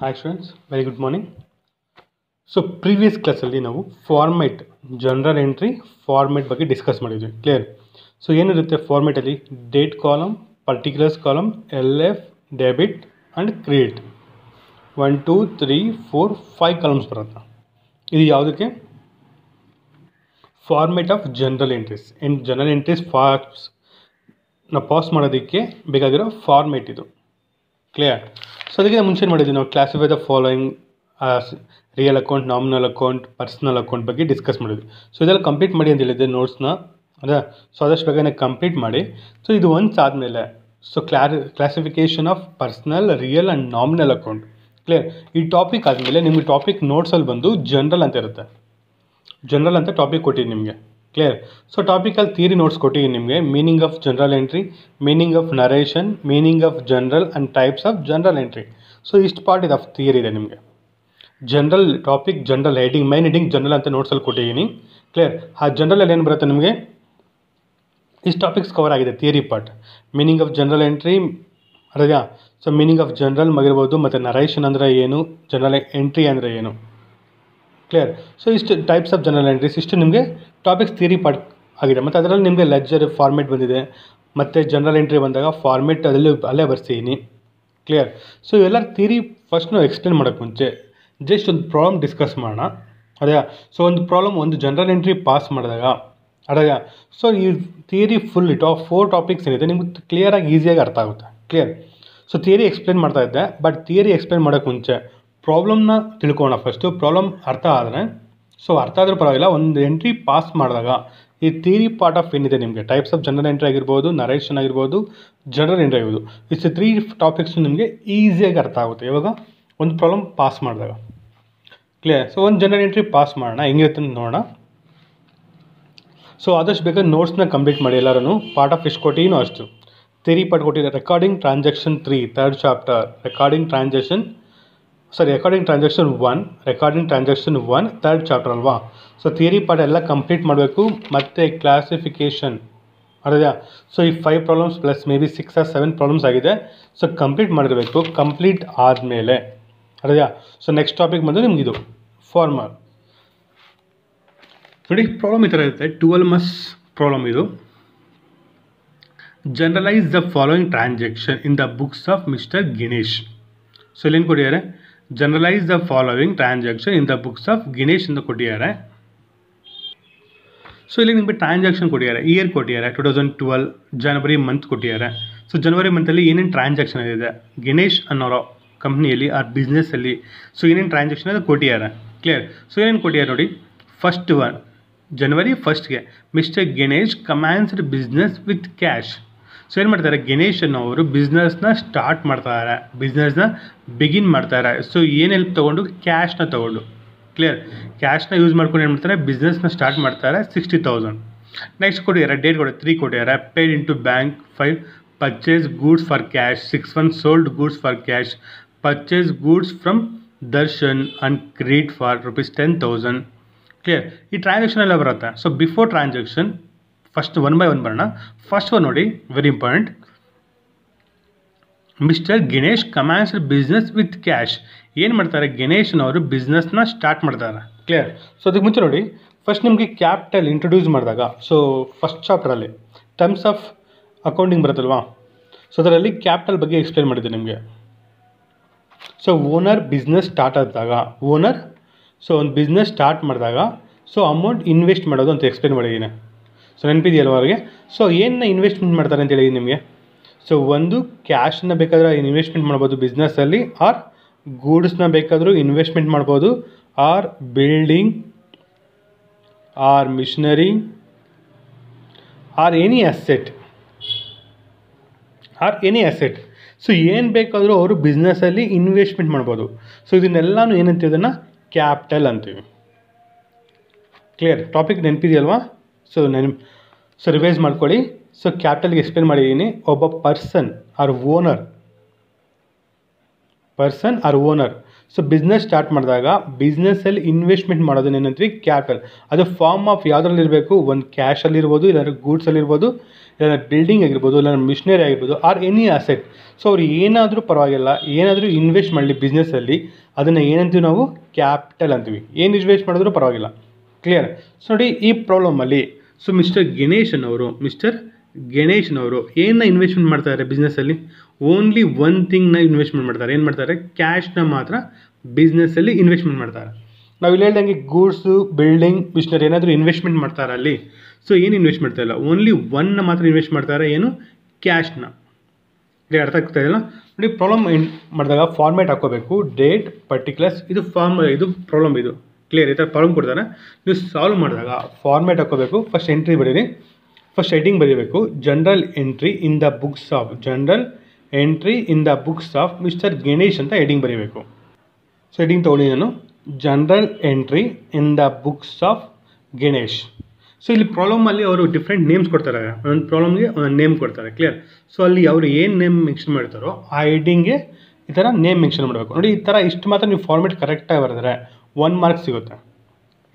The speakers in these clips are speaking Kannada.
Hi students, very good morning. So previous classಲ್ಲಿ ನಾವು ಫಾರ್ಮೆಟ್ ಜನರಲ್ ಎಂಟ್ರಿ ಫಾರ್ಮೆಟ್ ಬಗ್ಗೆ ಡಿಸ್ಕಸ್ ಮಾಡಿದ್ವಿ ಕ್ಲಿಯರ್. ಸೊ ಏನಿರುತ್ತೆ ಫಾರ್ಮೆಟಲ್ಲಿ date column, particulars column, L F, debit and credit 1 2 3 4 5 columns ಬರುತ್ತೆ. ಇದು ಯಾವುದಕ್ಕೆ? Format of general entries. General entries ನಾವು ಪಾಸ್ ಮಾಡೋದಕ್ಕೆ ಬೇಕಾಗಿರೋ ಫಾರ್ಮೆಟ್ ಇದು ಕ್ಲಿಯರ್. ಸೊ ಅದಕ್ಕೆ ಮುಂಚೆ ಮಾಡಿದ್ವಿ ನಾವು classify the following real account, nominal account, personal account ಬಗ್ಗೆ ಡಿಸ್ಕಸ್ ಮಾಡಿದ್ವಿ. ಸೊ ಇದೆಲ್ಲ ಕಂಪ್ಲೀಟ್ ಮಾಡಿ ಅಂತ ಹೇಳಿದ್ದೆ ನೋಟ್ಸ್ನ, ಅದೇ ಸೊ ಆದಷ್ಟು ಬೇಗನೆ ಕಂಪ್ಲೀಟ್ ಮಾಡಿ. ಸೊ ಇದು ಒನ್ಸ್ ಆದಮೇಲೆ so classification of personal, real and nominal account clear. ಈ ಟಾಪಿಕ್ ಆದಮೇಲೆ ನಿಮಗೆ ಟಾಪಿಕ್ ನೋಟ್ಸಲ್ಲಿ ಬಂದು ಜನರಲ್ ಅಂತ ಇರುತ್ತೆ. ಜನರಲ್ ಅಂತ ಟಾಪಿಕ್ ಕೊಟ್ಟಿದ್ದೀನಿ ನಿಮಗೆ ಕ್ಲಿಯರ್. ಸೊ ಟಾಪಿಕಲ್ಲಿ ಥಿಯರಿ ನೋಟ್ಸ್ ಕೊಟ್ಟಿದ್ದೀನಿ ನಿಮಗೆ. Meaning of general entry, meaning of narration, meaning of general and types of general entry. So ಇಷ್ಟು ಪಾರ್ಟ್ ಇದು ಥಿಯರಿ ಇದೆ ನಿಮಗೆ. General topic, general heading, main heading general ಅಂತ ನೋಟ್ಸಲ್ಲಿ ಕೊಟ್ಟಿದ್ದೀನಿ ಕ್ಲಿಯರ್. ಆ ಜನರಲಲ್ಲಿ ಏನು ಬರುತ್ತೆ ನಿಮಗೆ? ಇಷ್ಟು ಟಾಪಿಕ್ಸ್ ಕವರ್ ಆಗಿದೆ theory part. Meaning of general entry ಅದೆಯಾ? ಸೊ ಮೀನಿಂಗ್ ಆಫ್ ಜನರಲ್ ಆಗಿರ್ಬೋದು, ಮತ್ತು ನರೇಷನ್ ಅಂದರೆ ಏನು, ಜನರಲ್ ಎಂಟ್ರಿ ಅಂದರೆ ಏನು ಕ್ಲಿಯರ್. ಸೊ ಇಷ್ಟು ಟೈಪ್ಸ್ ಆಫ್ ಜನರಲ್ ಎಂಟ್ರೀಸ್, ಇಷ್ಟು ನಿಮಗೆ ಟಾಪಿಕ್ಸ್ ಥಿಯರಿ ಪಾರ್ಟ್ ಆಗಿದೆ. ಮತ್ತು ಅದರಲ್ಲಿ ನಿಮಗೆ ಲೆಡ್ಜರ್ ಫಾರ್ಮೆಟ್ ಬಂದಿದೆ, ಮತ್ತು ಜನರಲ್ ಎಂಟ್ರಿ ಬಂದಾಗ ಫಾರ್ಮೆಟ್ ಅಲ್ಲೇ ಬರ್ಸಿದ್ದೀನಿ ಕ್ಲಿಯರ್. ಸೊ ಇವೆಲ್ಲ ಥಿಯರಿ ಫಸ್ಟ್ ನಾವು ಎಕ್ಸ್ಪ್ಲೇನ್ ಮಾಡೋಕ್ಕೆ ಮುಂಚೆ ಜಸ್ಟ್ ಒಂದು ಪ್ರಾಬ್ಲಮ್ ಡಿಸ್ಕಸ್ ಮಾಡೋಣ ಅದೇ. ಸೊ ಒಂದು ಪ್ರಾಬ್ಲಮ್, ಒಂದು ಜನರಲ್ ಎಂಟ್ರಿ ಪಾಸ್ ಮಾಡಿದಾಗ ಅದೇ. ಸೊ ಈ ಥಿಯರಿ ಫುಲ್ 4 ಟಾಪಿಕ್ಸ್ ಏನಿದೆ ನಿಮ್ಗೆ ಕ್ಲಿಯರಾಗಿ ಈಸಿಯಾಗಿ ಅರ್ಥ ಆಗುತ್ತೆ ಕ್ಲಿಯರ್. ಸೊ ಥಿಯರಿ ಎಕ್ಸ್ಪ್ಲೇನ್ ಮಾಡ್ತಾ ಇದ್ದೆ, ಬಟ್ ಥಿಯರಿ ಎಕ್ಸ್ಪ್ಲೇನ್ ಮಾಡೋಕ್ಕೆ ಮುಂಚೆ ಪ್ರಾಬ್ಲಮ್ನ ತಿಳ್ಕೊಳ್ಳೋಣ ಫಸ್ಟು. ಪ್ರಾಬ್ಲಮ್ ಅರ್ಥ ಆದರೆ, ಸೊ ಅರ್ಥ ಆದರೂ ಪರವಾಗಿಲ್ಲ, ಒಂದು ಎಂಟ್ರಿ ಪಾಸ್ ಮಾಡಿದಾಗ ಈ ಥಿಯರಿ ಪಾರ್ಟ್ ಆಫ್ ಏನಿದೆ ನಿಮಗೆ, ಟೈಪ್ಸ್ ಆಫ್ ಜನರಲ್ ಎಂಟ್ರಿ ಆಗಿರ್ಬೋದು, ನರೇಷನ್ ಆಗಿರ್ಬೋದು, ಜನರಲ್ ಎಂಟ್ರಿ ಆಗಿರ್ಬೋದು, ಇಷ್ಟು 3 ಟಾಪಿಕ್ಸ್ ನಿಮಗೆ ಈಸಿಯಾಗಿ ಅರ್ಥ ಆಗುತ್ತೆ ಇವಾಗ ಒಂದು ಪ್ರಾಬ್ಲಮ್ ಪಾಸ್ ಮಾಡಿದಾಗ ಕ್ಲಿಯರ್. ಸೊ ಒಂದು ಜನರಲ್ ಎಂಟ್ರಿ ಪಾಸ್ ಮಾಡೋಣ, ಹೆಂಗಿರುತ್ತೆ ಅಂತ ನೋಡೋಣ. ಸೊ ಆದಷ್ಟು ಬೇಕಾದ್ರೆ ನೋಟ್ಸ್ನ ಕಂಪ್ಲೀಟ್ ಮಾಡಿ ಎಲ್ಲರೂ. ಪಾರ್ಟ್ ಆಫ್ ಎಷ್ಟು ಕೊಟ್ಟಿನೋ ಅಷ್ಟು ಥಿಯರಿ ಪಾರ್ಟ್ ಕೊಟ್ಟಿದ್ದಾರೆ. Recording transaction 3 third chapter, recording transaction 1 third chapter ಅಲ್ವಾ. ಸೊ ಥಿಯರಿ ಪಾರ್ಟ್ ಎಲ್ಲ ಕಂಪ್ಲೀಟ್ ಮಾಡಬೇಕು. ಮತ್ತು ಕ್ಲಾಸಿಫಿಕೇಷನ್ ಅದೇ. ಸೊ ಈ 5 problems plus may be 6 or 7 problems ಆಗಿದೆ. ಸೊ ಕಂಪ್ಲೀಟ್ ಮಾಡಿರಬೇಕು. ಕಂಪ್ಲೀಟ್ ಆದಮೇಲೆ ಅದೇ. ಸೊ ನೆಕ್ಸ್ಟ್ ಟಾಪಿಕ್ ಬಂದು ನಿಮಗಿದು ಫಾರ್ಮಲ್ ನೋಡಿ. ಪ್ರಾಬ್ಲಮ್ ಈ ಥರ ಇರುತ್ತೆ, 12 ಮಾರ್ಕ್ಸ್ ಪ್ರಾಬ್ಲಮ್ ಇದು. Generalise the following transaction in the books of mister Ganesh. So ಇಲ್ಲೇನು ಕೊಟ್ಟಿದ್ದಾರೆ? Generalise the following transaction in the books of Ganesh ಅಂತ ಕೊಟ್ಟಿದ್ದಾರೆ. ಸೊ ಇಲ್ಲಿ ನಿಮಗೆ ಟ್ರಾನ್ಸಾಕ್ಷನ್ ಕೊಟ್ಟಿದ್ದಾರೆ, ಇಯರ್ ಕೊಟ್ಟಿದ್ದಾರೆ 2012 ಜನವರಿ ಮಂತ್ ಕೊಟ್ಟಿದ್ದಾರೆ. ಸೊ ಜನವರಿ ಮಂತಲ್ಲಿ ಏನೇನು ಟ್ರಾನ್ಸಾಕ್ಷನ್ ಇದೆ ಗಿನೇಶ್ ಅನ್ನೋರೋ ಕಂಪ್ನಿಯಲ್ಲಿ ಆ ಬಿಸ್ನೆಸ್ಸಲ್ಲಿ, ಸೊ ಏನೇನು ಟ್ರಾನ್ಸಾಕ್ಷನ್ ಅದು ಕೊಟ್ಟಿದ್ದಾರೆ ಕ್ಲಿಯರ್. ಸೊ ಏನೇನು ಕೊಟ್ಟಿದ್ದಾರೆ ನೋಡಿ. ಫಸ್ಟ್ ಒನ್, ಜನವರಿ 1ಗೆ mister Ganesh commenced business with cash. So ಏನು ಮಾಡ್ತಾರೆ, ಗಿನೇಶ್ ಅನ್ನೋರು ಬಿಸ್ನೆಸ್ನ ಸ್ಟಾರ್ಟ್ ಮಾಡ್ತಾರೆ, ಬಿಸ್ನೆಸ್ನ ಬಿಗಿನ್ ಮಾಡ್ತಾರೆ. ಸೊ ಏನು ಹೆಲ್ಪ್ ತೊಗೊಂಡು? ಕ್ಯಾಶ್ನ ತೊಗೊಂಡು ಕ್ಲಿಯರ್. ಕ್ಯಾಶ್ನ ಯೂಸ್ ಮಾಡ್ಕೊಂಡು ಏನು ಮಾಡ್ತಾರೆ, ಬಿಸ್ನೆಸ್ನ ಸ್ಟಾರ್ಟ್ ಮಾಡ್ತಾರೆ. 60,000. ನೆಕ್ಸ್ಟ್ ಕೊಟ್ಟಿದ್ದಾರೆ ಡೇಟ್ 3 ಕೊಟ್ಟಿದ್ದಾರೆ. Paid into bank 5, purchase goods for cash 6 sold goods for cash, purchase goods from Darshan and credit for ₹10,000 clear. ಈ ಟ್ರಾನ್ಸಾಕ್ಷನ್ ಎಲ್ಲ ಬರುತ್ತೆ. So before transaction first 1 by 1 ಬರೋಣ. ಫಸ್ಟ್ ಒನ್ ನೋಡಿ, very important. Mister Ganesh commenced business with cash. ಏನು ಮಾಡ್ತಾರೆ, ಗಿನೇಶ್ನವರು ಬಿಸ್ನೆಸ್ನ ಸ್ಟಾರ್ಟ್ ಮಾಡ್ತಾರೆ ಕ್ಲಿಯರ್. ಸೊ ಅದಕ್ಕೆ ಮುಂಚೆ ನೋಡಿ, ಫಸ್ಟ್ ನಿಮಗೆ ಕ್ಯಾಪಿಟಲ್ ಇಂಟ್ರೊಡ್ಯೂಸ್ ಮಾಡಿದಾಗ, ಸೊ ಫಸ್ಟ್ ಚಾಪ್ಟರಲ್ಲಿ ಟರ್ಮ್ಸ್ ಆಫ್ ಅಕೌಂಟಿಂಗ್ ಬರುತ್ತಲ್ವಾ, ಸೊ ಅದರಲ್ಲಿ ಕ್ಯಾಪಿಟಲ್ ಬಗ್ಗೆ ಎಕ್ಸ್ಪ್ಲೇನ್ ಮಾಡಿದ್ದೆ ನಿಮಗೆ. ಸೊ ಓನರ್ ಬಿಸ್ನೆಸ್ ಸ್ಟಾರ್ಟ್ ಆದಾಗ, ಓನರ್ ಸೊ ಒಂದು ಬಿಸ್ನೆಸ್ ಸ್ಟಾರ್ಟ್ ಮಾಡಿದಾಗ ಸೊ ಅಮೌಂಟ್ ಇನ್ವೆಸ್ಟ್ ಮಾಡೋದು ಅಂತ ಎಕ್ಸ್ಪ್ಲೇನ್ ಮಾಡಿದ್ದೀನಿ. ಸೊ ನೆನಪಿದೆಯಲ್ವ ಅವ್ರಿಗೆ? ಸೊ ಏನನ್ನ ಇನ್ವೆಸ್ಟ್ಮೆಂಟ್ ಮಾಡ್ತಾರೆ ಅಂತ ಹೇಳಿದ್ದೀನಿ ನಿಮಗೆ. ಸೊ ಒಂದು ಕ್ಯಾಶನ್ನ ಬೇಕಾದ್ರೆ ಇನ್ವೆಸ್ಟ್ಮೆಂಟ್ ಮಾಡ್ಬೋದು ಬಿಸ್ನೆಸ್ಸಲ್ಲಿ, ಆರ್ ಗೂಡ್ಸ್ನ ಬೇಕಾದರೂ ಇನ್ವೆಸ್ಟ್ಮೆಂಟ್ ಮಾಡ್ಬೋದು, or building, or machinery, or any asset. So ಏನು ಬೇಕಾದರೂ ಅವರು ಬಿಸ್ನೆಸ್ಸಲ್ಲಿ ಇನ್ವೆಸ್ಟ್ಮೆಂಟ್ ಮಾಡ್ಬೋದು. ಸೊ ಇದನ್ನೆಲ್ಲನೂ ಏನಂತೀವಿ, ಇದನ್ನು ಕ್ಯಾಪಿಟಲ್ ಅಂತೀವಿ ಕ್ಲಿಯರ್. ಟಾಪಿಕ್ ನೆನಪಿದೆಯಲ್ವಾ? ಸೊ ರಿವೈಸ್ ಮಾಡ್ಕೊಳ್ಳಿ. ಸೊ ಕ್ಯಾಪಿಟಲ್ಗೆ ಎಕ್ಸ್ಪ್ಲೇನ್ ಮಾಡಿದ್ದೀನಿ. ಒಬ್ಬ person or owner so business start ಮಾಡಿದಾಗ ಬಿಸ್ನೆಸ್ಸಲ್ಲಿ ಇನ್ವೆಸ್ಟ್ಮೆಂಟ್ ಮಾಡೋದನ್ನ ಏನಂತೀವಿ, ಕ್ಯಾಪಿಟಲ್. ಅದು ಫಾರ್ಮ್ ಆಫ್ ಯಾವುದ್ರಲ್ಲಿರಬೇಕು, ಒಂದು ಕ್ಯಾಶಲ್ಲಿರ್ಬೋದು, ಇಲ್ಲಾಂದರೆ ಗೂಡ್ಸಲ್ಲಿರ್ಬೋದು, ಇಲ್ಲ ಬಿಲ್ಡಿಂಗ್ ಆಗಿರ್ಬೋದು, ಇಲ್ಲ ಮಿಷನರಿ ಆಗಿರ್ಬೋದು, ಆರ್ ಎನಿ ಅಸೆಟ್. ಸೊ ಅವ್ರು ಏನಾದರೂ ಪರವಾಗಿಲ್ಲ, ಏನಾದರೂ ಇನ್ವೆಸ್ಟ್ ಮಾಡಲಿ ಬಿಸ್ನೆಸ್ಸಲ್ಲಿ, ಅದನ್ನು ಏನಂತೀವಿ ನಾವು ಕ್ಯಾಪಿಟಲ್ ಅಂತೀವಿ. ಏನು ಇನ್ವೆಸ್ಟ್ ಮಾಡಿದ್ರೂ ಪರವಾಗಿಲ್ಲ. ಕ್ಲಿಯರ್? ಸೊ ನೋಡಿ ಈ ಪ್ರಾಬ್ಲಮಲ್ಲಿ ಮಿಸ್ಟರ್ ಗಣೇಶನವರು ಏನನ್ನ ಇನ್ವೆಸ್ಟ್ಮೆಂಟ್ ಮಾಡ್ತಾರೆ ಬಿಸ್ನೆಸ್ಸಲ್ಲಿ? ಓನ್ಲಿ ಒನ್ ಥಿಂಗ್ನ ಇನ್ವೆಸ್ಟ್ಮೆಂಟ್ ಮಾಡ್ತಾರೆ. ಏನು ಮಾಡ್ತಾರೆ? ಕ್ಯಾಶ್ನ ಮಾತ್ರ ಬಿಸ್ನೆಸ್ಸಲ್ಲಿ ಇನ್ವೆಸ್ಟ್ಮೆಂಟ್ ಮಾಡ್ತಾರೆ. ನಾವು ಇಲ್ಲಿ ಹೇಳ್ದಂಗೆ ಗೂಡ್ಸು, ಬಿಲ್ಡಿಂಗ್, ಮಿಷನರಿ ಏನಾದರೂ ಇನ್ವೆಸ್ಟ್ಮೆಂಟ್ ಮಾಡ್ತಾರೆ ಅಲ್ಲಿ. ಸೊ ಏನು ಇನ್ವೆಸ್ಟ್ ಮಾಡ್ತಾ ಇಲ್ಲ, ಓನ್ಲಿ ಒನ್ನ ಮಾತ್ರ ಇನ್ವೆಸ್ಟ್ ಮಾಡ್ತಾರೆ. ಏನು? ಕ್ಯಾಶ್ನ. ಇಲ್ಲಿ ಅರ್ಥ ಆಗ್ತಾ ಇದೆಯಲ್ಲ? ನೋಡಿ ಪ್ರಾಬ್ಲಮ್ ಮಾಡಿದಾಗ ಫಾರ್ಮೇಟ್ ಹಾಕೋಬೇಕು, ಡೇಟ್, ಪರ್ಟಿಕ್ಯುಲರ್ಸ್. ಇದು ಪ್ರಾಬ್ಲಮ್ ಇದು. ಕ್ಲಿಯರ್? ಈ ಥರ ಪ್ರಾಬ್ಲಮ್ ಕೊಡ್ತಾರೆ, ನೀವು ಸಾಲ್ವ್ ಮಾಡಿದಾಗ ಫಾರ್ಮೇಟ್ ಹಾಕೋಬೇಕು. ಫಸ್ಟ್ ಎಂಟ್ರಿ ಬರೀರಿ, ಫಸ್ಟ್ ಹೆಡಿಂಗ್ ಬರೀಬೇಕು, general entry in the books of mister Ganesh ಅಂತ ಹೆಡಿಂಗ್ ಬರೀಬೇಕು. ಸೊ ಹೆಡಿಂಗ್ ತೊಗೊಂಡು ನಾನು general entry in the books of Ganesh. So ಇಲ್ಲಿ ಪ್ರಾಬ್ಲಮಲ್ಲಿ ಅವರು ಡಿಫ್ರೆಂಟ್ ನೇಮ್ಸ್ ಕೊಡ್ತಾರೆ, ಒಂದೊಂದು ಪ್ರಾಬ್ಲಮ್ಗೆ ಒಂದೊಂದು ನೇಮ್ ಕೊಡ್ತಾರೆ. ಕ್ಲಿಯರ್? ಸೊ ಅಲ್ಲಿ ಅವರು ಏನು ನೇಮ್ ಮೆನ್ಷನ್ ಮಾಡ್ತಾರೋ ಆ ಹೆಡಿಂಗ್ಗೆ ಈ ಥರ ನೇಮ್ ಮೆನ್ಷನ್ ಮಾಡಬೇಕು. ನೋಡಿ ಈ ಥರ ಇಷ್ಟು ಮಾತ್ರ ನೀವು ಫಾರ್ಮೇಟ್ ಕರೆಕ್ಟಾಗಿ ಬರೆದ್ರೆ 1 ಮಾರ್ಕ್ ಸಿಗುತ್ತೆ.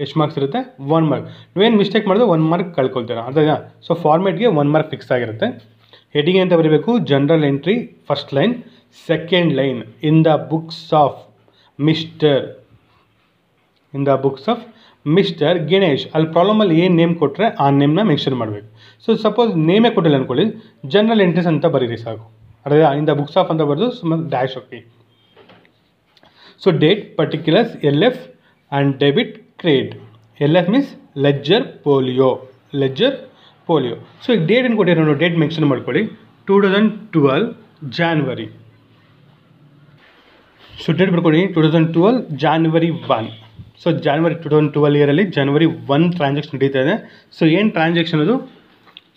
ಎಷ್ಟು ಮಾರ್ಕ್ಸ್ ಇರುತ್ತೆ? 1 ಮಾರ್ಕ್. ನೀವೇನು ಮಿಸ್ಟೇಕ್ ಮಾಡಿದ್ರೆ 1 ಮಾರ್ಕ್ ಕಳ್ಕೊಳ್ತೀರಾ. ಅರ್ಥ? ಸೊ ಫಾರ್ಮೇಟ್ಗೆ 1 ಮಾರ್ಕ್ ಫಿಕ್ಸ್ ಆಗಿರುತ್ತೆ. ಹೆಡಿಂಗ್ ಅಂತ ಬರೀಬೇಕು, general entry first line, second line in the books of mister Ganesh. ಅಲ್ಲಿ ಪ್ರಾಬ್ಲಮಲ್ಲಿ ಏನು ನೇಮ್ ಕೊಟ್ಟರೆ ಆ ನೇಮ್ನ ಮೆನ್ಷನ್ ಮಾಡಬೇಕು. ಸೊ ಸಪೋಸ್ ನೇಮೇ ಕೊಟ್ಟಿಲ್ಲ ಅಂದ್ಕೊಳ್ಳಿ, ಜನರಲ್ ಎಂಟ್ರೀಸ್ ಅಂತ ಬರೀರಿ ಸಾಕು. ಅರ್ಥ? ಇನ್ ದ ಬುಕ್ಸ್ ಆಫ್ ಅಂತ ಬರೆದು ಸುಮ್ಮನೆ dash hockey. So date, particulars, LF and debit, credit. LF means ledger polio. So ಈಗ ಡೇಟ್ ಏನು ಕೊಟ್ಟಿರೋ ಡೇಟ್ ಮೆನ್ಷನ್ ಮಾಡ್ಕೊಳ್ಳಿ, 2012 ಜಾನ್ವರಿ. ಸೊ ಡೇಟ್ ಬರ್ಕೊಳ್ಳಿ 2012 ಜಾನ್ವರಿ 1. ಸೊ ಜಾನ್ವರಿ 2012 ಇಯರಲ್ಲಿ ಜನವರಿ 1 ಟ್ರಾನ್ಸಾಕ್ಷನ್ ನಡೀತಾ ಇದೆ. ಸೊ ಏನು ಟ್ರಾನ್ಸಾಕ್ಷನ್ ಅದು?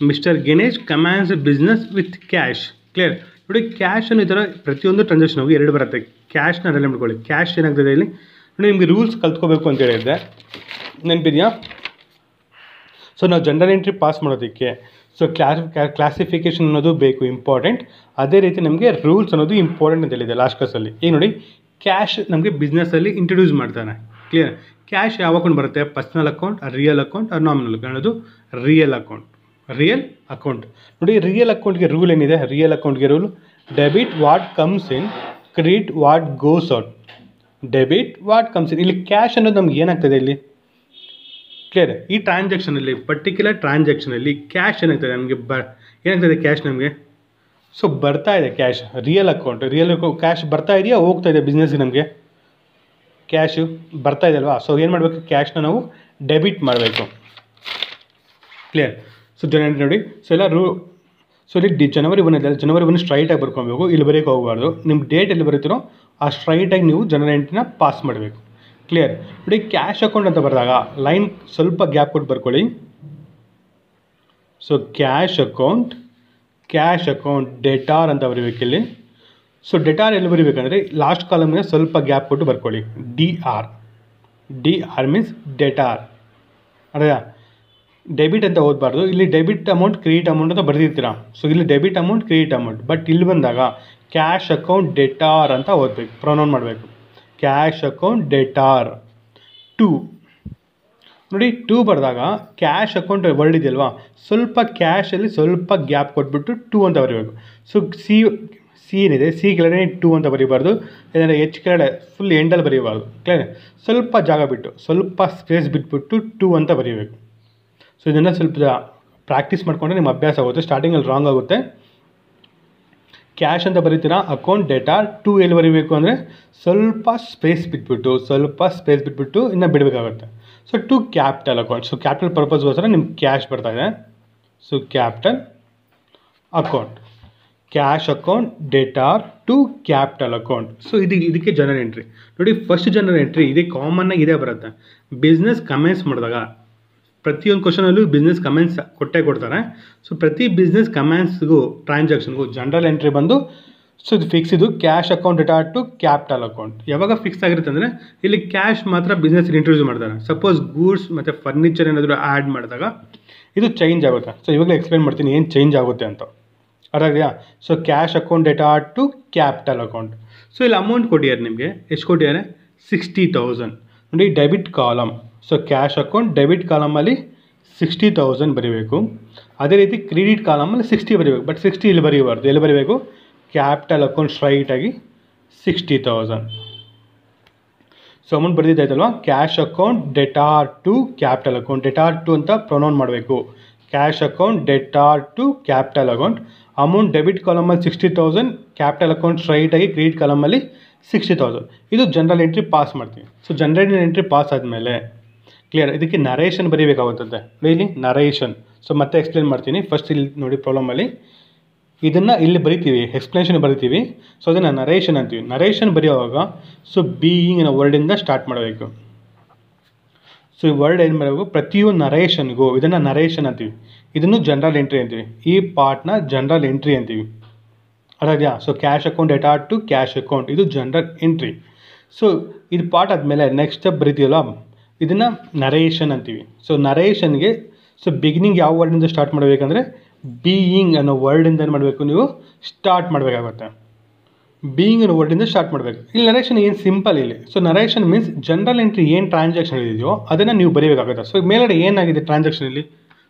Mister Ganesh commence business with cash. Clear? ನೋಡಿ ಕ್ಯಾಶನ್ನು ಈ ಥರ ಪ್ರತಿಯೊಂದು ಟ್ರಾನ್ಸಾಕ್ಷನ್ಗೂ 2 ಬರುತ್ತೆ. ಕ್ಯಾಶ್ನ ಅದೆಲ್ಲ ಮಾಡ್ಕೊಳ್ಳಿ. ಕ್ಯಾಶ್ ಏನಾಗ್ತದೆ ಇಲ್ಲಿ ನೋಡಿ, ನಿಮಗೆ ರೂಲ್ಸ್ ಕಲ್ತ್ಕೋಬೇಕು ಅಂತ ಹೇಳಿದ್ದೆ, ನೆನಪಿದೆಯಾ? ಸೊ ನಾವು ಜನರಲ್ ಎಂಟ್ರಿ ಪಾಸ್ ಮಾಡೋದಕ್ಕೆ ಸೊ ಕ್ಲಾಸಿಫಿಕೇಷನ್ ಅನ್ನೋದು ಬೇಕು, ಇಂಪಾರ್ಟೆಂಟ್. ಅದೇ ರೀತಿ ನಮಗೆ ರೂಲ್ಸ್ ಅನ್ನೋದು ಇಂಪಾರ್ಟೆಂಟ್ ಅಂತ ಹೇಳಿದೆ ಲಾಸ್ಟ್ ಕ್ಲಾಸಲ್ಲಿ. ಈಗ ನೋಡಿ ಕ್ಯಾಶ್ ನಮಗೆ ಬಿಸ್ನೆಸ್ಸಲ್ಲಿ ಇಂಟ್ರೊಡ್ಯೂಸ್ ಮಾಡ್ತಾನೆ. ಕ್ಲಿಯರ್? ಕ್ಯಾಶ್ ಯಾವ ಅಕೌಂಟ್ ಬರುತ್ತೆ? Personal account, real account, nominal ಅನ್ನೋದು ರಿಯಲ್ ಅಕೌಂಟ್. ನೋಡಿ ರಿಯಲ್ ಅಕೌಂಟ್ಗೆ ರೂಲ್ ಏನಿದೆ? ರಿಯಲ್ ಅಕೌಂಟ್ಗೆ rule debit what comes in, credit what goes out. ಇಲ್ಲಿ ಕ್ಯಾಶ್ ಅನ್ನೋದು ನಮ್ಗೆ ಏನಾಗ್ತದೆ ಇಲ್ಲಿ? ಕ್ಲಿಯರ್? ಈ ಟ್ರಾನ್ಸಾಕ್ಷನಲ್ಲಿ, ಪರ್ಟಿಕ್ಯುಲರ್ ಟ್ರಾನ್ಸಾಕ್ಷನಲ್ಲಿ ಕ್ಯಾಶ್ ಏನಾಗ್ತದೆ ನಮಗೆ? ಏನಾಗ್ತದೆ ಕ್ಯಾಶ್ ನಮಗೆ? ಸೊ ಬರ್ತಾ ಇದೆ ಕ್ಯಾಶ್. ರಿಯಲ್ ಕ್ಯಾಶ್ ಬರ್ತಾ ಇದೆಯಾ, ಹೋಗ್ತಾ ಇದೆ ಬಿಸ್ನೆಸ್ಗೆ? ನಮಗೆ ಕ್ಯಾಶು ಬರ್ತಾ ಇದೆ ಅಲ್ವಾ? ಸೊ ಏನು ಮಾಡಬೇಕು? ಕ್ಯಾಶ್ನ ನಾವು ಡೆಬಿಟ್ ಮಾಡಬೇಕು. ಕ್ಲಿಯರ್? ಸೊ ನೋಡಿ, ಸೊ ಎಲ್ಲ ಸೊ ಇಲ್ಲಿ ಜನವರಿ 1 ಸ್ಟ್ರೈಟಾಗಿ ಬರ್ಕೊಬೇಕು, ಇಲ್ಲಿ ಬರೆಯೋಕೆ ಹೋಗಬಾರ್ದು. ನಿಮ್ಮ ಡೇಟ್ ಎಲ್ಲಿ ಬರೀತೀರೋ ಆ ಸ್ಟ್ರೈಟಾಗಿ ನೀವು ಜನರಲ್ ಎಂಟ್ರಿನ ಪಾಸ್ ಮಾಡಬೇಕು. ಕ್ಲಿಯರ್? ನೋಡಿ ಕ್ಯಾಶ್ ಅಕೌಂಟ್ ಅಂತ ಬರೆದಾಗ ಲೈನ್ ಸ್ವಲ್ಪ ಗ್ಯಾಪ್ ಕೊಟ್ಟು ಬರ್ಕೊಳ್ಳಿ. ಸೊ ಕ್ಯಾಶ್ ಅಕೌಂಟ್ ಡೆಟಾರ್ ಅಂತ ಬರೀಬೇಕು ಇಲ್ಲಿ. ಸೊ ಡೆಟಾರ್ ಎಲ್ಲಿ ಬರೀಬೇಕಂದ್ರೆ ಲಾಸ್ಟ್ ಕಾಲಮ್ಗೆ ಸ್ವಲ್ಪ ಗ್ಯಾಪ್ ಕೊಟ್ಟು ಬರ್ಕೊಳ್ಳಿ. DR means debtor. ಅರ್ಥ? ಡೆಬಿಟ್ ಅಂತ ಓದಬಾರ್ದು. ಇಲ್ಲಿ ಡೆಬಿಟ್ ಅಮೌಂಟ್, ಕ್ರೆಡಿಟ್ ಅಮೌಂಟ್ ಅಂತ ಬರೆದಿರ್ತೀರಾ. ಸೊ ಇಲ್ಲಿ debit amount, credit amount. But ಇಲ್ಲಿ ಬಂದಾಗ ಕ್ಯಾಶ್ ಅಕೌಂಟ್ ಡೆಟಾರ್ ಅಂತ ಓದಬೇಕು, ಪ್ರೊನೌನ್ ಮಾಡಬೇಕು. Cash account debtor 2. ನೋಡಿ 2 ಬರೆದಾಗ ಕ್ಯಾಶ್ ಅಕೌಂಟ್ ವರ್ಡ್ ಇದೆಯಲ್ವಾ, ಸ್ವಲ್ಪ ಕ್ಯಾಶಲ್ಲಿ ಸ್ವಲ್ಪ ಗ್ಯಾಪ್ ಕೊಟ್ಬಿಟ್ಟು 2 ಅಂತ ಬರೀಬೇಕು. ಸೊ ಸಿ ಏನಿದೆ, ಸಿ ಕೆಳಗಡೆ 2 ಅಂತ ಬರೀಬಾರ್ದು, ಏನಾದರೆ H ಕೆಳಗಡೆ ಫುಲ್ ಎಂಡಲ್ಲಿ ಬರೀಬಾರ್ದು. ಕ್ಲಿಯರ್? ಸ್ವಲ್ಪ ಜಾಗ ಬಿಟ್ಟು, ಸ್ವಲ್ಪ ಸ್ಪೇಸ್ ಬಿಟ್ಬಿಟ್ಟು 2 ಅಂತ ಬರೀಬೇಕು. ಸೊ ಇದನ್ನು ಸ್ವಲ್ಪ ಪ್ರಾಕ್ಟೀಸ್ ಮಾಡಿಕೊಂಡ್ರೆ ನಿಮ್ಮ ಅಭ್ಯಾಸ ಆಗುತ್ತೆ. ಸ್ಟಾರ್ಟಿಂಗಲ್ಲಿ ರಾಂಗ್ ಆಗುತ್ತೆ. ಕ್ಯಾಶ್ ಅಂತ ಬರೀತೀರಾ, ಅಕೌಂಟ್ ಡೆಟಾರ್ 2 ಎಲ್ಲಿ ಬರೀಬೇಕು ಅಂದರೆ ಸ್ವಲ್ಪ ಸ್ಪೇಸ್ ಬಿಟ್ಬಿಟ್ಟು ಇನ್ನು ಬಿಡಬೇಕಾಗುತ್ತೆ. So 2 capital account. So capital ಪರ್ಪಸ್ಗೋಸ್ಕರ ನಿಮ್ಗೆ ಕ್ಯಾಶ್ ಬರ್ತಾ ಇದೆ. So capital account, cash account debtor 2 capital account. So ಇದಕ್ಕೆ ಜನರಲ್ ಎಂಟ್ರಿ. ನೋಡಿ ಫಸ್ಟ್ ಜನರಲ್ ಎಂಟ್ರಿ ಇದೇ ಕಾಮನ್ನಾಗಿ ಇದೇ ಬರುತ್ತೆ. ಬಿಸ್ನೆಸ್ ಕಮೆನ್ಸ್ ಮಾಡಿದಾಗ ಪ್ರತಿಯೊಂದು ಕ್ವಶನಲ್ಲೂ ಬಿಸ್ನೆಸ್ ಕಮೆನ್ಸ್ ಕೊಡ್ತಾರೆ. ಸೊ ಪ್ರತಿ ಬಿಸ್ನೆಸ್ ಕಮೆನ್ಸ್ಗೂ ಟ್ರಾನ್ಸಾಕ್ಷನ್ಗೂ ಜನರಲ್ ಎಂಟ್ರಿ ಬಂದು ಸೊ ಇದು ಫಿಕ್ಸ್. ಇದು cash account debtor 2 capital account. ಯಾವಾಗ ಫಿಕ್ಸ್ ಆಗಿರುತ್ತೆ ಅಂದರೆ ಇಲ್ಲಿ ಕ್ಯಾಶ್ ಮಾತ್ರ ಬಿಸ್ನೆಸ್ ಇಂಟ್ರೊಡ್ಯೂಸ್ ಮಾಡ್ತಾರೆ. ಸಪೋಸ್ ಗೂಡ್ಸ್ ಮತ್ತು ಫರ್ನಿಚರ್ ಏನಾದರೂ ಆ್ಯಡ್ ಮಾಡಿದಾಗ ಇದು ಚೇಂಜ್ ಆಗುತ್ತೆ. ಸೊ ಇವಾಗಲೇ ಎಕ್ಸ್ಪ್ಲೇನ್ ಮಾಡ್ತೀನಿ ಏನು ಚೇಂಜ್ ಆಗುತ್ತೆ ಅಂತ. ಅರ್ಥ ಇದೆಯಾ? So cash account debtor 2 capital account. So ಇಲ್ಲಿ ಅಮೌಂಟ್ ಕೊಟ್ಟಿದ್ದಾರೆ ನಿಮಗೆ. ಎಷ್ಟು ಕೊಟ್ಟಿದ್ದಾರೆ? 60,000. ನೋಡಿ debit column. So cash account debit ಕಾಲಮಲ್ಲಿ 60,000 ಬರೀಬೇಕು. ಅದೇ ರೀತಿ ಕ್ರೆಡಿಟ್ ಕಾಲಮಲ್ಲಿ 60 ಬರೀಬೇಕು. ಬಟ್ 60 ಇಲ್ಲಿ ಬರೀಬಾರ್ದು. ಎಲ್ಲಿ ಬರೀಬೇಕು? ಕ್ಯಾಪಿಟಲ್ ಅಕೌಂಟ್ ಸ್ಟ್ರೈಟಾಗಿ 60,000. ಸೊ ಅಮೌಂಟ್ ಬರೆದಿದ್ದಾಯ್ತಲ್ವ, cash account debtor to capital account. Debtor to ಅಂತ ಪ್ರೊನೌನ್ ಮಾಡಬೇಕು. Cash account debtor to capital account. Amount debit ಕಾಲಮಲ್ಲಿ 60,000, ಕ್ಯಾಪಿಟಲ್ ಅಕೌಂಟ್ ಸ್ಟ್ರೈಟಾಗಿ ಕ್ರೆಡಿಟ್ ಕಾಲಮಲ್ಲಿ 60,000. ಇದು ಜನರಲ್ ಎಂಟ್ರಿ ಪಾಸ್ ಮಾಡ್ತೀವಿ. ಸೊ ಜನರಲ್ ಎಂಟ್ರಿ ಪಾಸ್ ಆದಮೇಲೆ ಕ್ಲಿಯರ್, ಇದಕ್ಕೆ ನರೇಷನ್ ಬರೀಬೇಕಾಗುತ್ತದೆ. Daily narration. ಸೊ ಮತ್ತೆ ಎಕ್ಸ್ಪ್ಲೇನ್ ಮಾಡ್ತೀನಿ. ಫಸ್ಟ್ ಇಲ್ಲಿ ನೋಡಿ ಪ್ರಾಬ್ಲಮಲ್ಲಿ ಇದನ್ನು ಇಲ್ಲಿ ಬರಿತೀವಿ, ಎಕ್ಸ್ಪ್ಲೇಷನ್ ಬರಿತೀವಿ. ಸೊ ಅದನ್ನು ನರೇಷನ್ ಅಂತೀವಿ. ನರೇಷನ್ ಬರೆಯುವಾಗ ಸೊ ಬೀಯಿಂಗ್ ಅನ್ನೋ ವರ್ಡಿಂದ ಸ್ಟಾರ್ಟ್ ಮಾಡಬೇಕು. ಸೊ ಈ ವರ್ಡ್ ಏನು ಮಾಡಬೇಕು? ಪ್ರತಿಯೊಂದು ನರೇಷನ್ಗೂ ಇದನ್ನು ನರೇಷನ್ ಅಂತೀವಿ. ಇದನ್ನು ಜನರಲ್ ಎಂಟ್ರಿ ಅಂತೀವಿ. ಈ ಪಾರ್ಟ್ನ ಜನರಲ್ ಎಂಟ್ರಿ ಅಂತೀವಿ. ಅರ್ಥ ಇದೆಯಾ? So cash account debtor to cash account ಇದು ಜನರಲ್ ಎಂಟ್ರಿ. ಸೊ ಇದು ಪಾರ್ಟ್ ಆದಮೇಲೆ ನೆಕ್ಸ್ಟ್ ಸ್ಟೆಪ್ ಬರಿತೀವಲ್ಲ, ಇದನ್ನು ನರೇಷನ್ ಅಂತೀವಿ. ಸೊ ನರೇಷನ್ಗೆ ಸೊ ಬಿಗಿನಿಂಗ್ ಯಾವ ವರ್ಡಿಂದ ಸ್ಟಾರ್ಟ್ ಮಾಡಬೇಕಂದ್ರೆ ಬೀಯಿಂಗ್ ಅನ್ನೋ ವರ್ಡಿಂದ ಏನು ಮಾಡಬೇಕು? ನೀವು ಸ್ಟಾರ್ಟ್ ಮಾಡಬೇಕಾಗುತ್ತೆ. ಬೀಯಿಂಗ್ ಅನ್ನೋ ವರ್ಡಿಂದ ಸ್ಟಾರ್ಟ್ ಮಾಡಬೇಕು. ಇಲ್ಲಿ ನರೇಷನ್ ಏನು ಸಿಂಪಲ್ ಇಲ್ಲಿ. So narration means general entry ಏನು ಟ್ರಾನ್ಸಾಕ್ಷನ್ ಇದೆಯೋ ಅದನ್ನು ನೀವು ಬರೀಬೇಕಾಗುತ್ತೆ. ಸೊ ಮೇಲ್ಗಡೆ ಏನಾಗಿದೆ ಟ್ರಾನ್ಸಾಕ್ಷನಲ್ಲಿ?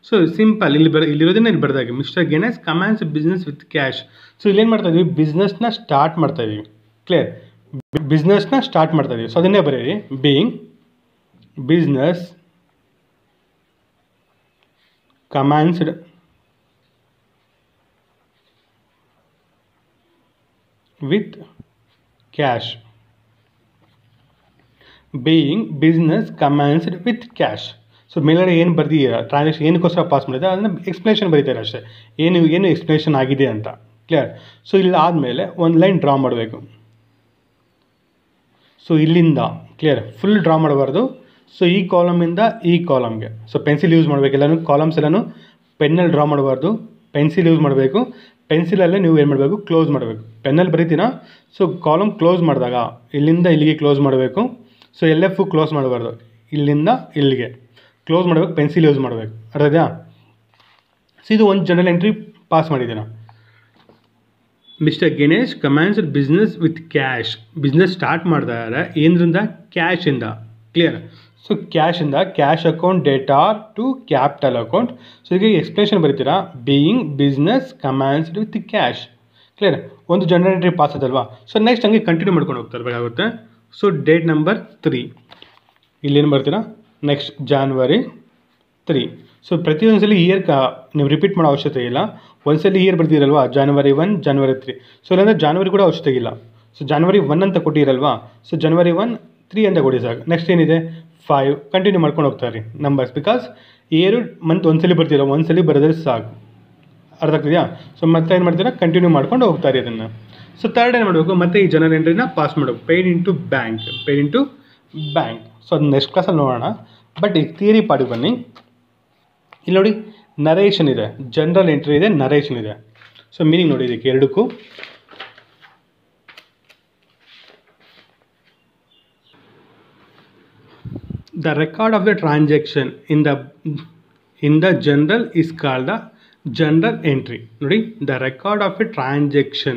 ಸೊ ಸಿಂಪಲ್ ಇಲ್ಲಿರೋದನ್ನ ಇಲ್ಲಿ ಬರೆದಾಗಿ mister Ganesh commence business with cash. So ಇಲ್ಲೇನು ಮಾಡ್ತಾ ಇದೀವಿ? ಬಿಸ್ನೆಸ್ನ ಸ್ಟಾರ್ಟ್ ಮಾಡ್ತಾ ಇದೀವಿ. ಕ್ಲಿಯರ್? ಬಿಸ್ನೆಸ್ನ ಸ್ಟಾರ್ಟ್ ಮಾಡ್ತಾ ಇದೀವಿ. ಸೊ ಅದನ್ನೇ ಬರೀರಿ. Being business commenced with cash. Being business commenced with cash. So ಮೇಲ್ಗಡೆ ಏನು ಬರ್ದಿದ್ದೀರಾ ಟ್ರಾನ್ಸಾಕ್ಷನ್ ಏನಕ್ಕೋಸ್ಕರ ಪಾಸ್ ಮಾಡಿದ್ರೆ ಅದನ್ನು ಎಕ್ಸ್ಪ್ಲೇಷನ್ ಬರೀತಾರೆ ಅಷ್ಟೇ, ಏನು ಎಕ್ಸ್ಪ್ಲೇಷನ್ ಆಗಿದೆ ಅಂತ. ಕ್ಲಿಯರ್? ಸೊ ಇಲ್ಲಿ ಆದಮೇಲೆ ಒಂದು ಲೈನ್ ಡ್ರಾ ಮಾಡಬೇಕು. ಸೊ ಇಲ್ಲಿಂದ ಕ್ಲಿಯರ್ ಫುಲ್ ಡ್ರಾ ಮಾಡಬಾರ್ದು. ಸೊ ಈ ಕಾಲಮಿಂದ ಈ ಕಾಲಮ್ಗೆ ಸೊ ಪೆನ್ಸಿಲ್ ಯೂಸ್ ಮಾಡಬೇಕು. ಎಲ್ಲನೂ ಕಾಲಮ್ಸ್ ಎಲ್ಲನೂ ಪೆನ್ನಲ್ಲಿ ಡ್ರಾ ಮಾಡಬಾರ್ದು, ಪೆನ್ಸಿಲ್ ಯೂಸ್ ಮಾಡಬೇಕು. ಪೆನ್ಸಿಲಲ್ಲೇ ನೀವು ಏನು ಮಾಡಬೇಕು? ಕ್ಲೋಸ್ ಮಾಡಬೇಕು. ಪೆನ್ನಲ್ಲಿ ಬರೀತೀರಾ? ಸೊ ಕಾಲಮ್ ಕ್ಲೋಸ್ ಮಾಡಿದಾಗ ಇಲ್ಲಿಂದ ಇಲ್ಲಿಗೆ ಕ್ಲೋಸ್ ಮಾಡಬೇಕು. ಸೊ ಎಲ್ಲೆಫು ಕ್ಲೋಸ್ ಮಾಡಬಾರ್ದು, ಇಲ್ಲಿಂದ ಇಲ್ಲಿಗೆ ಕ್ಲೋಸ್ ಮಾಡಬೇಕು. ಪೆನ್ಸಿಲ್ ಯೂಸ್ ಮಾಡಬೇಕು. ಅರ್ಥ ಇದೆಯಾ? ಸೊ ಇದು ಒಂದು ಜನರಲ್ ಎಂಟ್ರಿ ಪಾಸ್ ಮಾಡಿದ್ದೀರಾ. Mister Ganesh commenced business with cash. Business start ಮಾಡಿದಾರೆ ಏನರಿಂದ? ಕ್ಯಾಶಿಂದ. ಕ್ಲಿಯರ್? ಸೊ ಕ್ಯಾಶಿಂದ cash account debtor to capital account. So ಈಗ ಎಕ್ಸ್ಪ್ಲೇಷನ್ ಬರೀತೀರಾ being business commenced with cash. Clear? ಒಂದು ಜನರಲ್ ಎಂಟ್ರಿ ಪಾಸ್ ಅದಲ್ವಾ? ಸೊ ನೆಕ್ಸ್ಟ್ ಹಂಗೆ ಕಂಟಿನ್ಯೂ ಮಾಡ್ಕೊಂಡು ಹೋಗ್ತಿರ್ಬೇಕಾಗುತ್ತೆ. ಸೊ ಡೇಟ್ ನಂಬರ್ 3 ಇಲ್ಲೇನು ಬರ್ತೀರಾ? Next January 3. ಸೊ ಪ್ರತಿಯೊಂದು ಸಲ ಇಯರ್ ನೀವು ರಿಪೀಟ್ ಮಾಡೋ ಅವಶ್ಯಕತೆ ಇಲ್ಲ. ಒಂದ್ಸಲ ಇಯರ್ ಬರ್ತೀರಲ್ವಾ? January 1, January 3. ಸೊ ಇಲ್ಲಾಂದರೆ ಜಾನ್ವರಿ ಕೂಡ ಅವಶ್ಯಕತೆ ಇಲ್ಲ. ಸೊ January 1 ಅಂತ ಕೊಟ್ಟಿರಲ್ವಾ? ಸೊ January 1, 3 ಅಂತ ಕೊಡಿ ಸಾಕು. ನೆಕ್ಸ್ಟ್ ಏನಿದೆ? 5 ಕಂಟಿನ್ಯೂ ಮಾಡ್ಕೊಂಡು ಹೋಗ್ತಾರೆ ನಂಬರ್ಸ್. ಬಿಕಾಸ್ ಇಯರು ಮಂತ್ ಒಂದ್ಸಲಿ ಬರ್ತೀರ, ಒಂದ್ಸಲಿ ಬರೋದ್ರೆ ಸಾಕು. ಅರ್ಥ ಆಗ್ತಿದೆಯಾ? ಸೊ ಮತ್ತೆ ಏನು ಮಾಡ್ತೀರಾ? ಕಂಟಿನ್ಯೂ ಮಾಡ್ಕೊಂಡು ಹೋಗ್ತಾರೆ ಇದನ್ನು. ಸೊ ಥರ್ಡ್ ಏನು ಮಾಡಬೇಕು? ಮತ್ತೆ ಈ ಜನರಲ್ ಎಂಟ್ರಿನ ಪಾಸ್ ಮಾಡಬೇಕು. Paid into bank. ಸೊ ಅದು ನೆಕ್ಸ್ಟ್ ಕ್ಲಾಸಲ್ಲಿ ನೋಡೋಣ. ಬಟ್ ಈಗ ಥಿಯರಿ ಪಾರ್ಟಿಗೆ ಬನ್ನಿ. ಇಲ್ಲಿ ನೋಡಿ ನರೇಷನ್ ಇದೆ, ಜನರಲ್ ಎಂಟ್ರಿ ಇದೆ, ನರೇಷನ್ ಇದೆ. ಸೊ ಮೀನಿಂಗ್ ನೋಡಿ ಇದಕ್ಕೆ ಎರಡಕ್ಕೂ. The record of the transaction in the journal is called the journal entry. ನೋಡಿ the record of a transaction,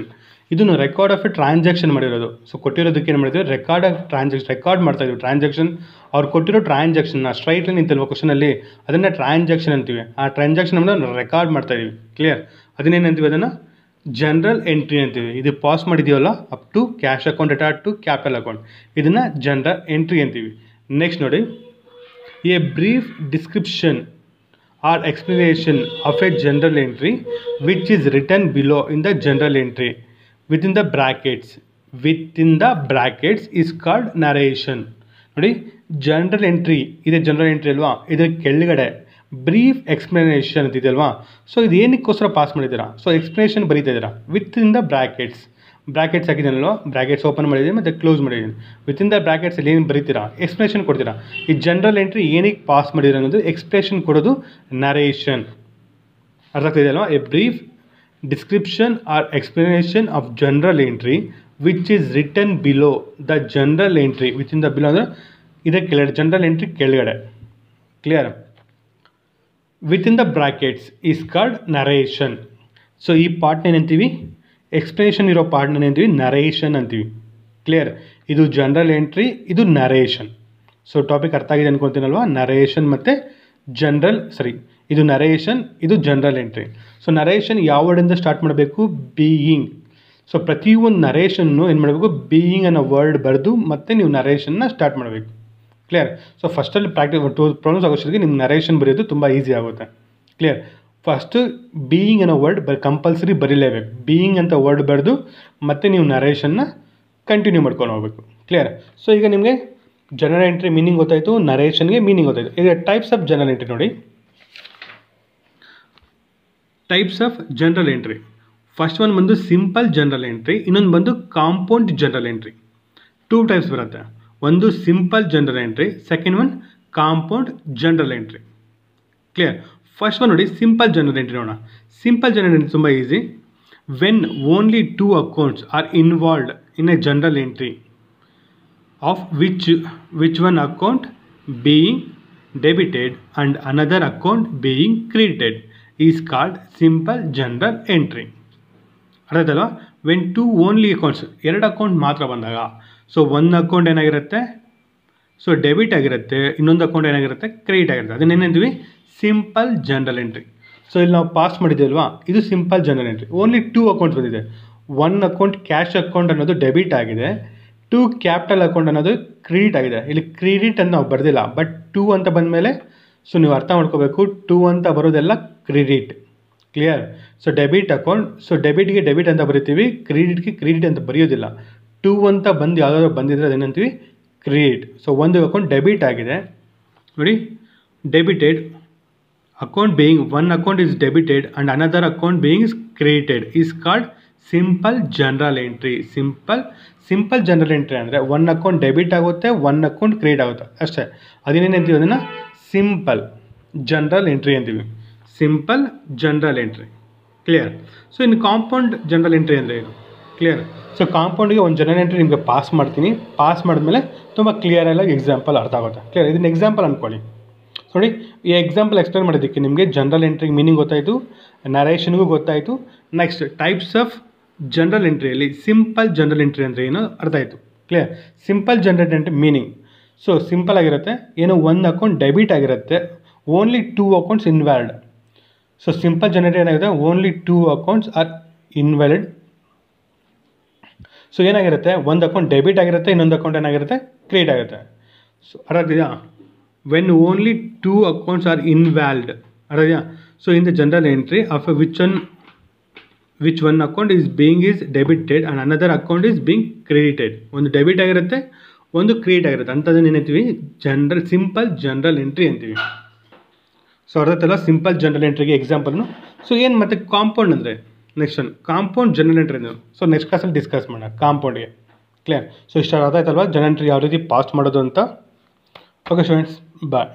ಇದನ್ನು ರೆಕಾರ್ಡ್ ಆಫ್ ಎ ಟ್ರಾನ್ಸಾಕ್ಷನ್ ಮಾಡಿರೋದು. ಸೊ ಕೊಟ್ಟಿರೋದಕ್ಕೆ ಏನು ಮಾಡಿದ್ವಿ? ರೆಕಾರ್ಡ್ ಆಫ್ ಟ್ರಾನ್ಸಾಕ್ಷನ್ ರೆಕಾರ್ಡ್ ಮಾಡ್ತಾ ಇದ್ವಿ. ಟ್ರಾನ್ಸಾಕ್ಷನ್ ಅವ್ರು ಕೊಟ್ಟಿರೋ ಟ್ರಾನ್ಸಾಕ್ಷನ್ನ ಸ್ಟ್ರೈಟ್ ಲೈನ್ ನಿಂತಲ್ವ ಕ್ವಶನಲ್ಲಿ, ಅದನ್ನು ಟ್ರಾನ್ಸಾಕ್ಷನ್ ಅಂತೀವಿ. ಆ ಟ್ರಾನ್ಸಾಕ್ಷನ್ ನಾವು ರೆಕಾರ್ಡ್ ಮಾಡ್ತಾ ಇದೀವಿ. ಕ್ಲಿಯರ್? ಅದನ್ನೇನಂತೀವಿ? ಅದನ್ನು ಜನರಲ್ ಎಂಟ್ರಿ ಅಂತೀವಿ. ಇದು ಪಾಸ್ ಮಾಡಿದ್ದೀವಲ್ಲ up to cash account debtor to capital account, ಇದನ್ನು ಜನರಲ್ ಎಂಟ್ರಿ ಅಂತೀವಿ. ನೆಕ್ಸ್ಟ್ ನೋಡಿ, a brief description or explanation of a journal entry which is written below in the journal entry within the brackets is called narration. ನೋಡಿ ಜನರಲ್ ಎಂಟ್ರಿ ಇದೆ, ಜನರಲ್ ಎಂಟ್ರಿ ಅಲ್ವಾ? ಇದರ ಕೆಳಗಡೆ ಬ್ರೀಫ್ ಎಕ್ಸ್ಪ್ಲನೇಷನ್ ಅಂತಿದೆಯಲ್ವಾ? ಸೊ ಇದು ಏನಕ್ಕೋಸ್ಕರ ಪಾಸ್ ಮಾಡಿದ್ದೀರಾ? ಸೊ ಎಕ್ಸ್ಪ್ಲನೇಷನ್ ಬರೀತಾ ಇದ್ದೀರಾ ವಿತ್ ಇನ್ ದ ಬ್ರ್ಯಾಕೆಟ್ಸ್ ಹಾಕಿದ್ದೀನಲ್ವ? ಬ್ರ್ಯಾಕೆಟ್ಸ್ ಓಪನ್ ಮಾಡಿದ್ದೀನಿ ಮತ್ತು ಕ್ಲೋಸ್ ಮಾಡಿದ್ದೀನಿ. ವಿತಿನ್ ದ ಬ್ರ್ಯಾಕೆಟ್ಸಲ್ಲಿ ಏನು ಬರೀತೀರಾ? ಎಕ್ಸ್ಪ್ಲನೇಷನ್ ಕೊಡ್ತೀರಾ. ಈ ಜನರಲ್ ಎಂಟ್ರಿ ಏನಕ್ಕೆ ಪಾಸ್ ಮಾಡಿದ್ದೀರಾ ಅನ್ನೋದು ಎಕ್ಸ್ಪ್ಲನೇಷನ್ ಕೊಡೋದು ನರೇಷನ್. ಅರ್ಥ ಆಗ್ತಿದೆಯಲ್ವಾ? A brief description or explanation of general entry which is written below the general entry. Within the below ಅಂದರೆ ಇದಕ್ಕೆ ಕೆಳಗಡೆ, ಜನರಲ್ ಎಂಟ್ರಿ ಕೆಳಗಡೆ. Clear? Within the brackets is called narration. So ಈ ಪಾರ್ಟ್ನ ಏನಂತೀವಿ? ಎಕ್ಸ್ಪ್ಲನೇಷನ್ ಇರೋ ಪಾರ್ಟ್ನ ಏನಂತೀವಿ? ನರೇಷನ್ ಅಂತೀವಿ. ಕ್ಲಿಯರ್? ಇದು ಜನರಲ್ ಎಂಟ್ರಿ, ಇದು ನರೇಷನ್. ಸೊ ಟಾಪಿಕ್ ಅರ್ಥ ಆಗಿದೆ ಅನ್ಕೊತೀನಲ್ವಾ? ನರೇಷನ್ ಮತ್ತು ಇದು ನರೇಷನ್, ಇದು ಜನರಲ್ ಎಂಟ್ರಿ. ಸೊ ನರೇಷನ್ ಯಾವ ವರ್ಡಿಂದ ಸ್ಟಾರ್ಟ್ ಮಾಡಬೇಕು? ಬೀಯಿಂಗ್. ಸೊ ಪ್ರತಿಯೊಂದು ನರೇಷನ್ನು ಏನು ಮಾಡಬೇಕು? ಬೀಯಿಂಗ್ ಅನ್ನೋ ವರ್ಡ್ ಬರೆದು ಮತ್ತೆ ನೀವು ನರೇಷನ್ನ ಸ್ಟಾರ್ಟ್ ಮಾಡಬೇಕು. ಕ್ಲಿಯರ್? ಸೊ ಫಸ್ಟಲ್ಲಿ ಪ್ರಾಬ್ಲಮ್ಸ್ ಆಗೋಷ್ಟೊತ್ತಿಗೆ ನಿಮ್ಮ ನರೇಷನ್ ಬರೆಯೋದು ತುಂಬ ಈಸಿ ಆಗುತ್ತೆ. ಕ್ಲಿಯರ್? ಫಸ್ಟು ಬೀಯಿಂಗ್ ಅನ್ನೋ ವರ್ಡ್ ಕಂಪಲ್ಸರಿ ಬರೀಲೇಬೇಕು. ಬೀಯಿಂಗ್ ಅಂತ ವರ್ಡ್ ಬರೆದು ಮತ್ತೆ ನೀವು ನರೇಷನ್ನ ಕಂಟಿನ್ಯೂ ಮಾಡ್ಕೊಂಡು ಹೋಗಬೇಕು. ಕ್ಲಿಯರ್? ಸೊ ಈಗ ನಿಮಗೆ ಜನರಲ್ ಎಂಟ್ರಿ ಮೀನಿಂಗ್ ಗೊತ್ತಾಯಿತು, ನರೇಷನ್ಗೆ ಮೀನಿಂಗ್ ಗೊತ್ತಾಯಿತು. ಈಗ ಟೈಪ್ಸ್ ಆಫ್ ಜನರಲ್ ಎಂಟ್ರಿ ನೋಡಿ. Types of general entry. First one ಬಂದು ಸಿಂಪಲ್ ಜನರಲ್ ಎಂಟ್ರಿ, ಇನ್ನೊಂದು ಬಂದು ಕಾಂಪೌಂಡ್ ಜನರಲ್ ಎಂಟ್ರಿ. 2 ಟೈಪ್ಸ್ ಬರುತ್ತೆ. ಒಂದು simple general entry, second one compound general entry. Clear? First one ನೋಡಿ, ಸಿಂಪಲ್ ಜನರಲ್ ಎಂಟ್ರಿ ನೋಡೋಣ. ಸಿಂಪಲ್ ಜನರಲ್ ಎಂಟ್ರಿ ತುಂಬ easy. When only 2 accounts are involved in a general entry of which one account being debited and another account being credited is called simple general entry. ಅರ್ಥಾಯ್ತಲ್ವ? ವೆನ್ 2 ಓನ್ಲಿ ಅಕೌಂಟ್ಸ್, 2 ಅಕೌಂಟ್ ಮಾತ್ರ ಬಂದಾಗ, ಸೊ ಒಂದು ಅಕೌಂಟ್ ಏನಾಗಿರುತ್ತೆ? ಸೊ ಡೆಬಿಟ್ ಆಗಿರುತ್ತೆ, ಇನ್ನೊಂದು ಅಕೌಂಟ್ ಏನಾಗಿರುತ್ತೆ? ಕ್ರೆಡಿಟ್ ಆಗಿರುತ್ತೆ. ಅದನ್ನೇನಿದ್ವಿ? Simple general entry. ಸೊ ಇಲ್ಲಿ ನಾವು ಪಾಸ್ ಮಾಡಿದ್ದೀವಲ್ವಾ, ಇದು simple general entry. Only 2 accounts ಬಂದಿದೆ. 1 ಅಕೌಂಟ್ ಕ್ಯಾಶ್ ಅಕೌಂಟ್ ಅನ್ನೋದು ಡೆಬಿಟ್ ಆಗಿದೆ, 2 ಕ್ಯಾಪಿಟಲ್ ಅಕೌಂಟ್ ಅನ್ನೋದು ಕ್ರೆಡಿಟ್ ಆಗಿದೆ. ಇಲ್ಲಿ ಕ್ರೆಡಿಟ್ ಅಂತ ನಾವು ಬರ್ದಿಲ್ಲ, ಬಟ್ 2 ಅಂತ ಬಂದಮೇಲೆ ಸೊ ನೀವು ಅರ್ಥ ಮಾಡ್ಕೋಬೇಕು, 2 ಅಂತ ಬರೋದೆಲ್ಲ credit. Clear? So debit account, so ಡೆಬಿಟ್ಗೆ ಡೆಬಿಟ್ ಅಂತ ಬರಿತೀವಿ, ಕ್ರೆಡಿಟ್ಗೆ ಕ್ರೆಡಿಟ್ ಅಂತ ಬರೆಯೋದಿಲ್ಲ. 2 ಅಂತ ಬಂದು ಯಾವುದಾದ್ರು ಬಂದಿದ್ರೆ ಅದೇನಂತೀವಿ? ಕ್ರೆಡಿಟ್. ಸೊ ಒಂದು ಅಕೌಂಟ್ ಡೆಬಿಟ್ ಆಗಿದೆ ನೋಡಿ, debited account being, 1 account is debited and another account being is credited is called simple general entry. Simple general entry ಅಂದರೆ 1 ಅಕೌಂಟ್ ಡೆಬಿಟ್ ಆಗುತ್ತೆ, 1 ಅಕೌಂಟ್ ಕ್ರೆಡಿಟ್ ಆಗುತ್ತೆ ಅಷ್ಟೇ. ಅದೇನೇನಂತೀವಿ? ಅದನ್ನು ಸಿಂಪಲ್ ಜನರಲ್ ಎಂಟ್ರಿ ಅಂತೀವಿ. Simple general entry. Clear? So ಇನ್ನು ಕಾಂಪೌಂಡ್ ಜನರಲ್ ಎಂಟ್ರಿ ಅಂದರೆ ಇದು. ಕ್ಲಿಯರ್? ಸೊ ಕಾಂಪೌಂಡ್ಗೆ ಒಂದು ಜನರಲ್ ಎಂಟ್ರಿ ನಿಮಗೆ ಪಾಸ್ ಮಾಡ್ತೀನಿ. ಪಾಸ್ ಮಾಡಿದ್ಮೇಲೆ ತುಂಬ ಕ್ಲಿಯರಾಗಿ ಎಕ್ಸಾಂಪಲ್ ಅರ್ಥ ಆಗುತ್ತೆ. ಕ್ಲಿಯರ್? ಇದನ್ನ ಎಕ್ಸಾಂಪಲ್ ಅಂದ್ಕೊಳ್ಳಿ. ನೋಡಿ, ಈ ಎಕ್ಸಾಂಪಲ್ ಎಕ್ಸ್ಪ್ಲೇನ್ ಮಾಡೋದಕ್ಕೆ ನಿಮಗೆ ಜನರಲ್ ಎಂಟ್ರಿಗೆ ಮೀನಿಂಗ್ ಗೊತ್ತಾಯಿತು, ನರೇಷನ್ಗೂ ಗೊತ್ತಾಯಿತು. ನೆಕ್ಸ್ಟ್ ಟೈಪ್ಸ್ ಆಫ್ ಜನರಲ್ ಎಂಟ್ರಿಯಲ್ಲಿ ಸಿಂಪಲ್ ಜನರಲ್ ಎಂಟ್ರಿ ಅಂದರೆ ಏನು ಅರ್ಥ ಆಯಿತು. Clear? Simple general entry meaning, so simple ಆಗಿರುತ್ತೆ, ಏನೋ 1 ಅಕೌಂಟ್ ಡೆಬಿಟ್ ಆಗಿರುತ್ತೆ, ಓನ್ಲಿ 2 ಅಕೌಂಟ್ಸ್ ಇನ್ವ್ಯಾಲಿಡ್. ಸೊ ಸಿಂಪಲ್ ಜನರಲ್ ಏನಾಗಿದೆ? Only 2 accounts are involved. So ಏನಾಗಿರುತ್ತೆ? 1 ಅಕೌಂಟ್ ಡೆಬಿಟ್ ಆಗಿರುತ್ತೆ, ಇನ್ನೊಂದು ಅಕೌಂಟ್ ಏನಾಗಿರುತ್ತೆ? ಕ್ರೆಡಿಟ್ ಆಗುತ್ತೆ. ಸೊ ಅರ್ಥ ಇದೆಯಾ? When only 2 accounts are involved. ಅರ್ಥ ಇದೆಯಾ? So in the general entry of which one account is being debited and another account is being credited. ಒಂದು ಡೆಬಿಟ್ ಆಗಿರುತ್ತೆ, ಒಂದು ಕ್ರೆಡಿಟ್ ಆಗಿರುತ್ತೆ. ಅಂಥದ್ದನ್ನು ಏನಂತೀವಿ? ಸಿಂಪಲ್ ಜನರಲ್ ಎಂಟ್ರಿ ಅಂತೀವಿ. ಸೊ ಅರ್ಥಲ್ಲ ಸಿಂಪಲ್ ಜನರಲ್ ಎಂಟ್ರಿಗೆ ಎಕ್ಸಾಂಪಲ್ನು. ಸೊ ಏನು ಮತ್ತು ಕಾಂಪೌಂಡ್ ಅಂದರೆ next one compound general entry ಅಂದರೆ, ಸೊ ನೆಕ್ಸ್ಟ್ ಕ್ಲಾಸಲ್ಲಿ ಡಿಸ್ಕಸ್ ಮಾಡೋಣ ಕಾಂಪೌಂಡ್ಗೆ. ಕ್ಲಿಯರ್? ಸೊ ಇಷ್ಟ ಅರ್ಥ ಆಯ್ತಲ್ವಾ ಜನರಲ್ ಎಂಟ್ರಿ ಯಾವ ರೀತಿ ಪಾಸ್ ಮಾಡೋದು ಅಂತ. ಓಕೆ ಸ್ಟೂಡೆಂಟ್ಸ್, ಬಾಯ್.